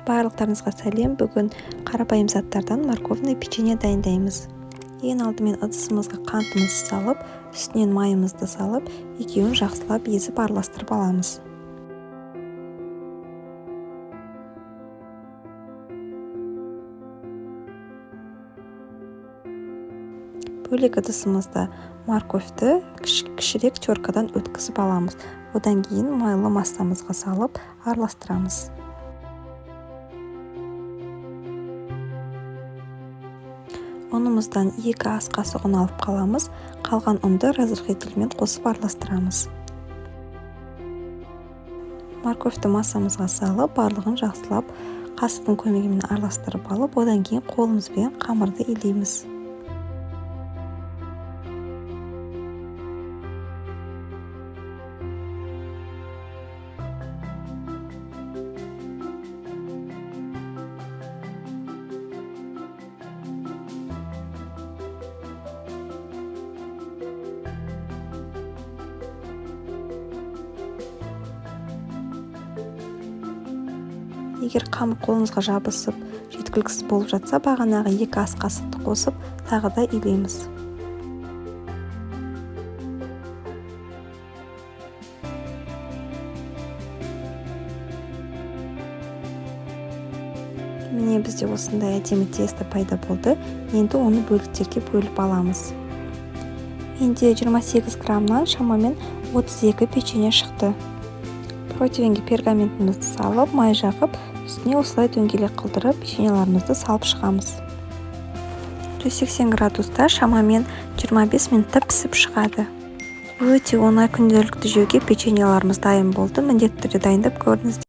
Барлықтарыңызға сәлем. Бүгін қарапайым заттардан морковный печенье дайындаймыз. Ең алдымен ыдысымызға қантымызды салып, үстінен майымызды салып, екеуін жақсылап езіп араластырып аламыз. Бөлек ыдысымызда морковьті кішірек теркадан өткізіп аламыз. Одан кейін майлы массамызға салып араластырамыз. Ұнымыздан 2 ас қасық ұн алып қаламыз. Қалған ұнды разрыхлителмен қосып араластырамыз. Морковьті массамызға салып, барлығын жақсылап қасықтың көмегімен араластырып алып, одан кейін қолымызбен қамырды илейміз. Егер қамыр қолыңызға жабысып, жеткіліксіз болып жатса, бағанағы 2 ас қасықты қосып, тағы да илейміз. Міне бізде осындай әдемі тесто пайда болды. Енді оны бөліктерге бөліп аламыз. Менде 28 граммнан шамамен 32 печенье шықты. Противенге пергаментімізді салып, май жағып, үстіне осылай дөңгелек қылдырып, печеньеларымызды салып шығамыз. 180 градуста шамамен 25 минутта пісіп шығады. Өте оңай күнделікті жеуге печеньеларымыз дайын болды. Міндетті түрде дайындап көріңіздер.